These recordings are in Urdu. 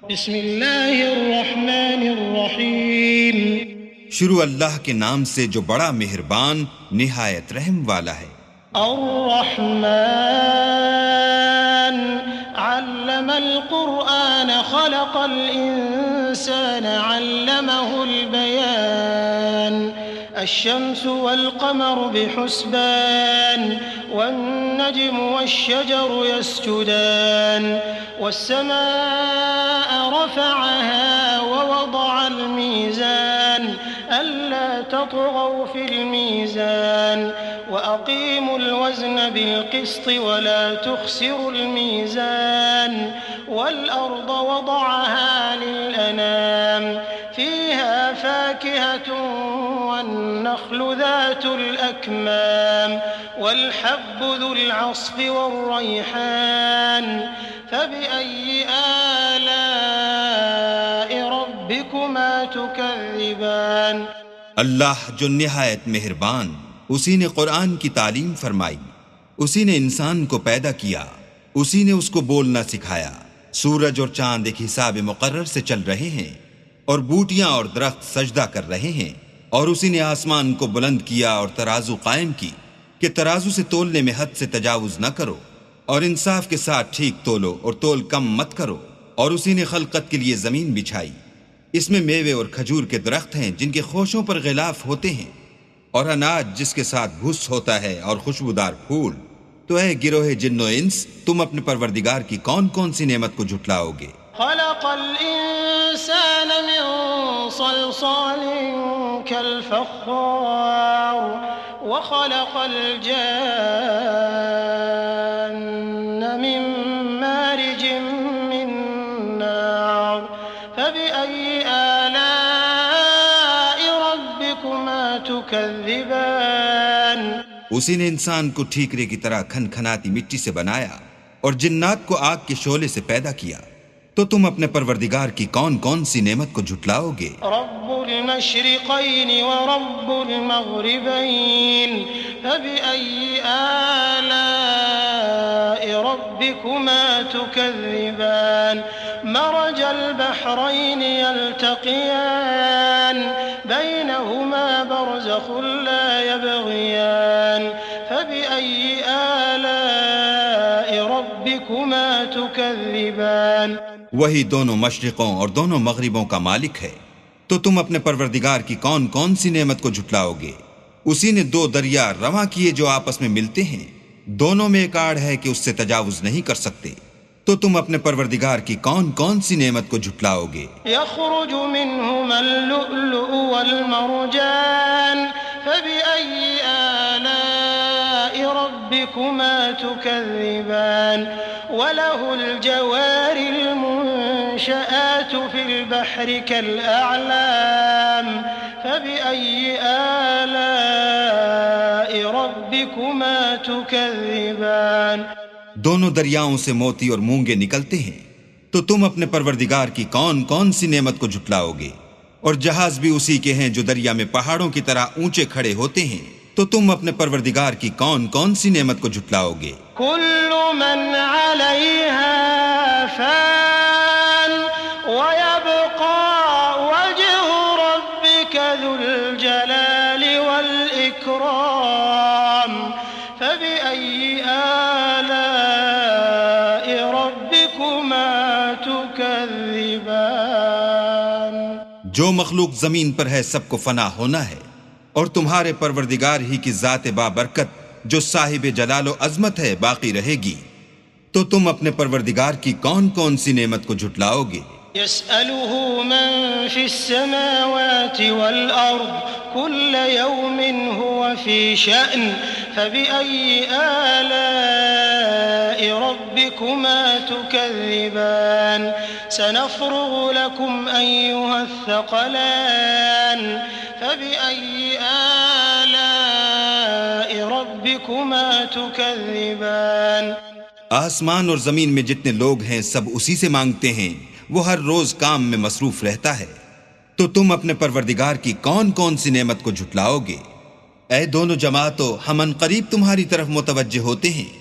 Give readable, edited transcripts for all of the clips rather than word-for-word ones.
بسم اللہ الرحمن الرحیم. شروع اللہ کے نام سے جو بڑا مہربان نہایت رحم والا ہے. الرحمن علم القرآن خلق الإنسان علمه البيان الشمس والقمر بحسبان والنجم والشجر يسجدان والسماء رفعها ووضع الميزان ألا تطغوا في الميزان وأقيموا الوزن بالقسط ولا تخسروا الميزان والأرض وضعها للأنام فيها فاكهة والنخل ذات الأكمام والحب ذو العصف والريحان فبأي آلاء ربكما تكذبان. اللہ جو نہایت مہربان، اسی نے قرآن کی تعلیم فرمائی، اسی نے انسان کو پیدا کیا، اسی نے اس کو بولنا سکھایا. سورج اور چاند ایک حساب مقرر سے چل رہے ہیں اور بوٹیاں اور درخت سجدہ کر رہے ہیں، اور اسی نے آسمان کو بلند کیا اور ترازو قائم کی کہ ترازو سے تولنے میں حد سے تجاوز نہ کرو، اور انصاف کے ساتھ ٹھیک تولو اور تول کم مت کرو. اور اسی نے خلقت کے لیے زمین بچھائی، اس میں میوے اور کھجور کے درخت ہیں جن کے خوشوں پر غلاف ہوتے ہیں، اور اناج جس کے ساتھ بھس ہوتا ہے، اور خوشبودار پھول. تو اے گروہ جن و انس، تم اپنے پروردگار کی کون کون سی نعمت کو جھٹلاؤ گے؟ خلق الإنسان من صلصال كالفخار وخلق الجان من مارج من نار فبأي آلاء ربكما تكذبان. اسی نے انسان کو ٹھیکرے کی طرح کھن کھناتی مٹی سے بنایا اور جنات کو آگ کے شعلے سے پیدا کیا. تو تم اپنے پروردگار کی کون کون سی نعمت کو جھٹلاؤ گے؟ رب المشرقین ورب المغربین فبأي آلاء ربكما تكذبان. مرج البحرين يلتقيان بينهما برزخ لا يبغيان فبأي آلاء ربكما تكذبان. وہی دونوں مشرقوں اور دونوں مغربوں کا مالک ہے. تو تم اپنے پروردگار کی کون کون سی نعمت کو جھٹلاؤ گے؟ اسی نے دو دریا رواں کیے جو آپس میں ملتے ہیں، دونوں میں ایک آڑ ہے کہ اس سے تجاوز نہیں کر سکتے. تو تم اپنے پروردگار کی کون کون سی نعمت کو جھٹلاؤ گے؟ يخرج منهما اللؤلؤ والمرجان فبأي آلاء ربكما تكذبان. وله الجوار المنشآت في البحر كالأعلام فبأي آلاء ربكما تكذبان. دونوں دریاؤں سے موتی اور مونگے نکلتے ہیں. تو تم اپنے پروردگار کی کون کون سی نعمت کو جھٹلاؤ گے؟ اور جہاز بھی اسی کے ہیں جو دریا میں پہاڑوں کی طرح اونچے کھڑے ہوتے ہیں. تو تم اپنے پروردگار کی کون کون سی نعمت کو جھٹلاؤ گے؟ كل من عليها فان ويبقى وجه ربك ذو الجلال والإكرام فبأي آلاء ربكما تكذبان. جو مخلوق زمین پر ہے سب کو فنا ہونا ہے، اور تمہارے پروردگار ہی کی ذات بابرکت جو صاحب جلال و عظمت ہے باقی رہے گی. تو تم اپنے پروردگار کی کون کون سی نعمت کو جھٹلاؤ گے؟ يسأله من في السماوات والأرض كل يوم هو في شأن فبأي آلاء ربكما تكذبان. سنفرغ لكم أيها الثقلان فبأي آلاء ربكما تكذبان. آسمان اور زمین میں جتنے لوگ ہیں سب اسی سے مانگتے ہیں، وہ ہر روز کام میں مصروف رہتا ہے. تو تم اپنے پروردگار کی کون کون سی نعمت کو جھٹلاؤ گے؟ اے دونوں جماعتوں، ہم عنقریب تمہاری طرف متوجہ ہوتے ہیں.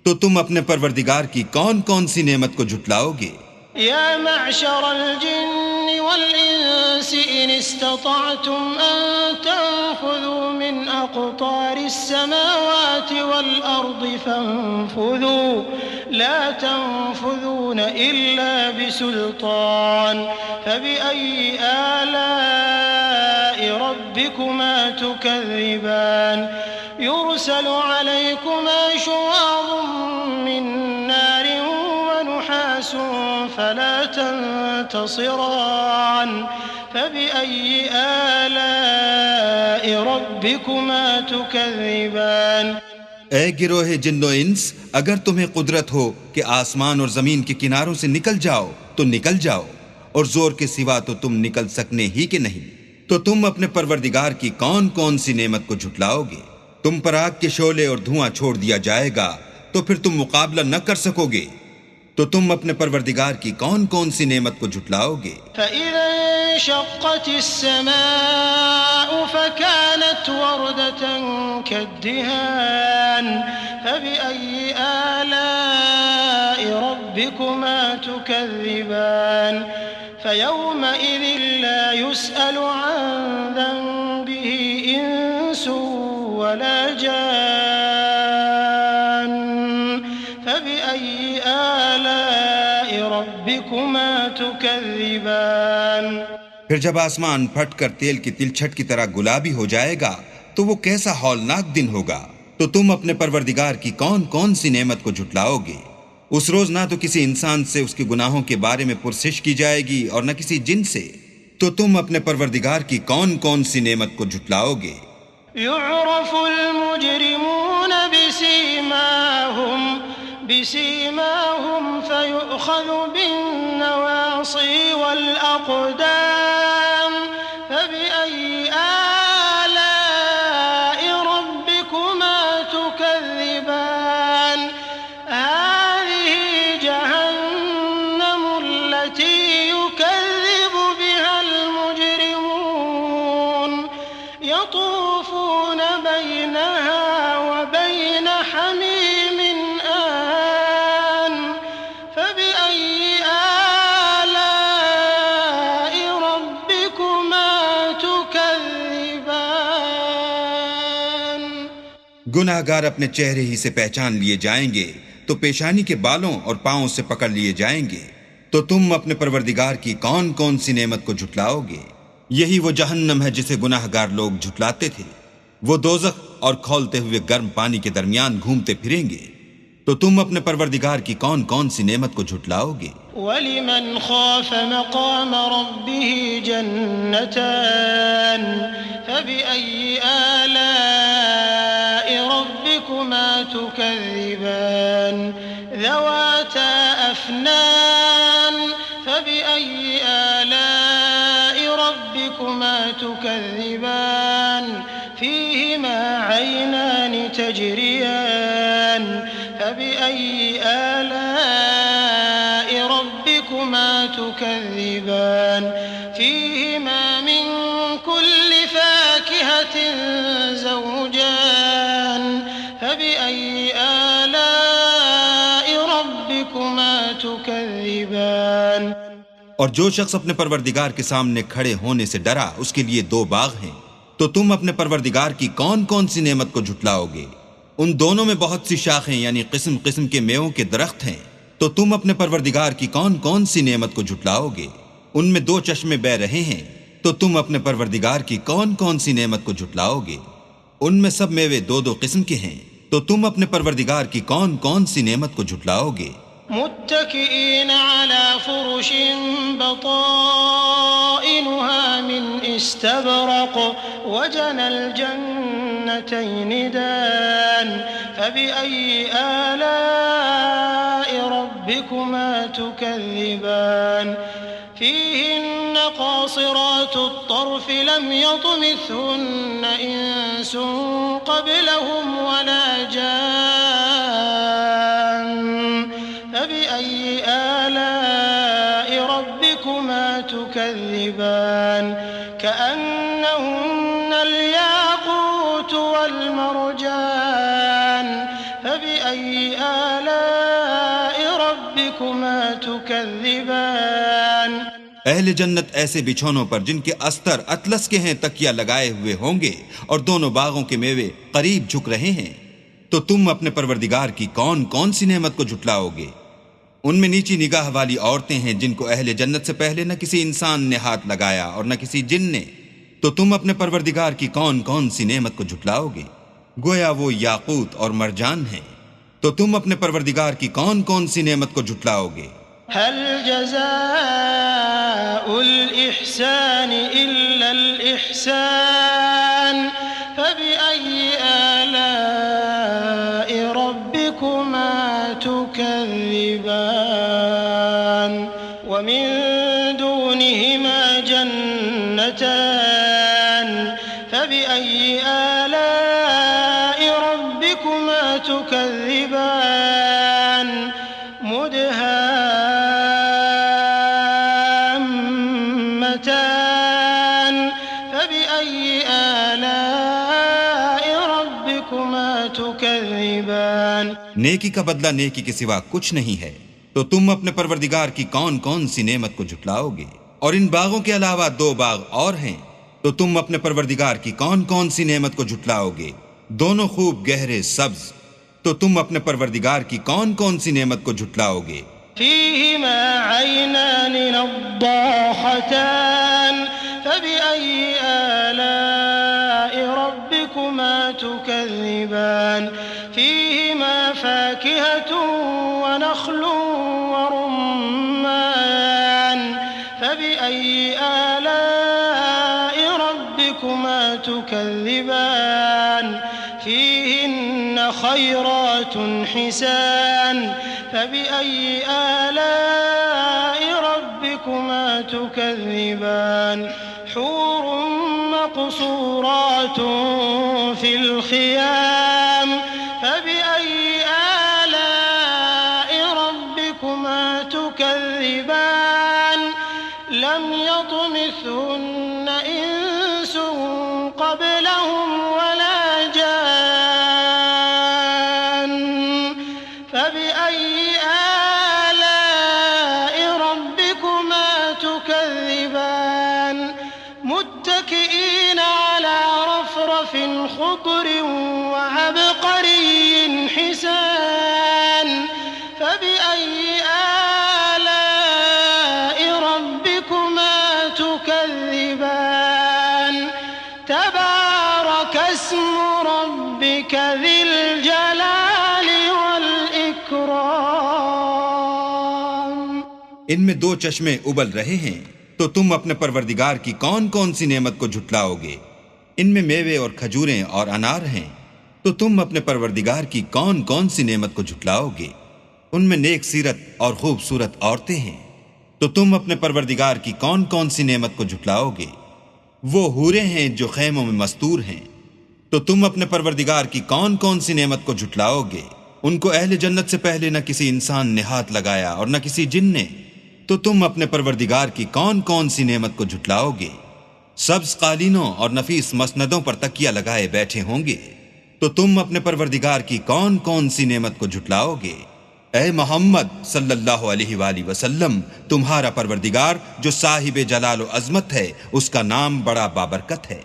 تو تم اپنے پروردگار کی کون کون سی نعمت کو جھٹلاؤ گے؟ يا معشر الجن والإنس إن استطعتم أن تنفذوا من أقطار السماوات والأرض فانفذوا لا تنفذون إلا بسلطان فبأي آلاء ربكما تكذبان يرسل عليكما شواظ من نار ونحاس فلا تنتصران فبأي آلاء ربكما تكذبان اے گروہ جن و انس، اگر تمہیں قدرت ہو کہ آسمان اور زمین کے کناروں سے نکل جاؤ تو نکل جاؤ، اور زور کے سوا تو تم نکل سکنے ہی کہ نہیں، تو تم اپنے پروردگار کی کون کون سی نعمت کو جھٹلاؤ گے؟ تم پر آگ کے شعلے اور دھواں چھوڑ دیا جائے گا تو پھر تم مقابلہ نہ کر سکو گے، تو تم اپنے پروردگار کی کون کون سی نعمت کو جھٹلاؤ گے؟ فَإِذَا انشَقَّتِ السَّمَاءُ فَكَانَتْ وَرْدَةً كَالدِّهَانِ فَبِأَيِّ آلَاءِ رَبِّكُمَا تُكَذِّبَانِ فَيَوْمَئِذٍ لَا يُسْأَلُ عَنْ ذَنبِهِ إِنسٌ وَلَا جَانٌّ فَبِأَيِّ آلَاءِ رَبِّكُمَا تُكَذِّبَانِ پھر جب آسمان پھٹ کر تیل کی تلچھٹ کی طرح گلابی ہو جائے گا تو وہ کیسا ہولناک دن ہوگا، تو تم اپنے پروردگار کی کون کون سی نعمت کو جھٹلاؤ گے؟ اس روز نہ تو کسی انسان سے اس کے گناہوں کے بارے میں پرسش کی جائے گی اور نہ کسی جن سے، تو تم اپنے پروردگار کی کون کون سی نعمت کو جھٹلاؤ گے؟ يعرف المجرمون بسيماهم فيؤخذ بالنواصي والأقدام فبأي آلاء ربكما تكذبان هذه جهنم التي يكذب بها المجرمون يطوفون بينها وبين حميم آن فبأي آلاء ربكما تكذبان گناہ گار اپنے چہرے ہی سے پہچان لیے جائیں گے تو پیشانی کے بالوں اور پاؤں سے پکڑ لیے جائیں گے، تو تم اپنے پروردگار کی کون کون سی نعمت کو جھٹلاؤ گے؟ یہی وہ جہنم ہے جسے گناہ گار لوگ جھٹلاتے تھے، وہ دوزخ اور کھولتے ہوئے گرم پانی کے درمیان گھومتے پھریں گے، تو تم اپنے پروردگار کی کون کون سی نعمت کو جھٹلاؤ گے؟ وَلِمَنْ خَافَ مَقَامَ رَبِّهِ جَنَّتَانِ فَبِأَيِّ آلَاءِ رَبِّكُمَا تُكَذِّبَانِ ذَوَاتَا أَفْنَانٍ فَبِأَيِّ آلَاءِ رَبِّكُمَا تُكَذِّبَانِ فِيهِمَا عَيْنَانِ تَجْرِيَانِ فَبِأَيِّ آلَاءِ رَبِّكُمَا تُكَذِّبَانِ فِيهِمَا مِن كُلِّ فَاكِهَةٍ زَوْجَانِ فَبِأَيِّ آلَاءِ رَبِّكُمَا تُكَذِّبَانِ اور جو شخص اپنے پروردگار کے سامنے کھڑے ہونے سے ڈرا اس کے لیے دو باغ ہیں، تو تم اپنے پروردگار کی کون کون سی نعمت کو جھٹلاؤ گے؟ ان دونوں میں بہت سی شاخیں یعنی قسم قسم کے میووں کے درخت ہیں، تو تم اپنے پروردگار کی کون کون سی نعمت کو جھٹلاؤ گے؟ ان میں دو چشمے بہ رہے ہیں، تو تم اپنے پروردگار کی کون کون سی نعمت کو جھٹلاؤ گے؟ ان میں سب میوے دو دو قسم کے ہیں، تو تم اپنے پروردگار کی کون کون سی نعمت کو جھٹلاؤ گے؟ متكئين على فرش بطائنها من استبرق وجنى الجنتين دان فبأي آلاء ربكما تكذبان فيهن قاصرات الطرف لم يطمثهن إنس قبلهم ولا جان فبأي آلاء ربكما تكذبان كأنهن الياقوت والمرجان فبأي آلاء ربكما تكذبان اہل جنت ایسے بچھونوں پر جن کے استر اطلس کے ہیں تکیہ لگائے ہوئے ہوں گے، اور دونوں باغوں کے میوے قریب جھک رہے ہیں۔ تو تم اپنے پروردگار کی کون کون سی نعمت کو جھٹلاؤ گے؟ ان میں نیچی نگاہ والی عورتیں ہیں جن کو اہل جنت سے پہلے نہ کسی انسان نے ہاتھ لگایا اور نہ کسی جن نے۔ تو تم اپنے پروردگار کی کون کون سی نعمت کو جھٹلاؤ گے؟ گویا وہ یاقوت اور مرجان ہیں۔ تو تم اپنے پروردگار کی کون کون سی نعمت کو جھٹلاؤ گے؟ هل جزاء الإحسان إلا الإحسان فبأي آلاء ربكما تكذبان ومن دونهما جنتان فبأي آلاء ربكما تكذبان مدهامتان فبأي آلاء ربكما تكذبان نیکی کا بدلہ نیکی کے سوا کچھ نہیں ہے۔ تو تم اپنے پروردگار کی کون کون سی نعمت کو جھٹلاؤ گے؟ اور ان باغوں کے علاوہ 2 باغ اور ہیں، تو تم اپنے پروردگار کی کون کون سی نعمت کو جھٹلاؤ گے؟ دونوں خوب گہرے سبز۔ تو تم اپنے پروردگار کی کون کون سی نعمت کو جھٹلاؤ گے؟ فيهما عينان نضاختان فبأي آلاء ربكما تكذبان فيهما فاكهة ونخل ورمان فبأي آلاء ربكما تكذبان فيهن خيرات حسان فبأي آلاء ربكما تكذبان حور مقصورات في الخيام فبأي آلاء ربكما تكذبان لم يطمثهن إنس قبلهم ولا جان فبأي آلاء ربكما تكذبان متكئين على رفرف خضر وعبقري حسان فبأي آلاء ربكما تكذبان تبارك اسم ربك ذي الجلال والإكرام ان میں 2 چشمے ابل رہے ہیں، تو تم اپنے پروردگار کی کون کون سی نعمت کو جھٹلاؤ گے؟ ان میں میوے اور کھجوریں اور انار ہیں، تو تم اپنے پروردگار کی کون کون سی نعمت کو جھٹلاؤ گے؟ ان میں نیک سیرت اور خوبصورت عورتیں ہیں، تو تم اپنے پروردگار کی کون کون سی نعمت کو جھٹلاؤ گے؟ وہ حوریں ہیں جو خیموں میں مستور ہیں، تو تم اپنے پروردگار کی کون کون سی نعمت کو جھٹلاؤ گے؟ ان کو اہل جنت سے پہلے نہ کسی انسان نے ہاتھ لگایا اور نہ کسی جن نے۔ تو تم اپنے پروردگار کی کون کون سی نعمت کو جھٹلاؤ گے؟ سبز قالینوں اور نفیس مسندوں پر تکیہ لگائے بیٹھے ہوں گے، تو تم اپنے پروردگار کی کون کون سی نعمت کو جھٹلاؤ گے؟ اے محمد صلی اللہ علیہ وآلہ وسلم، تمہارا پروردگار جو صاحب جلال و عظمت ہے، اس کا نام بڑا بابرکت ہے۔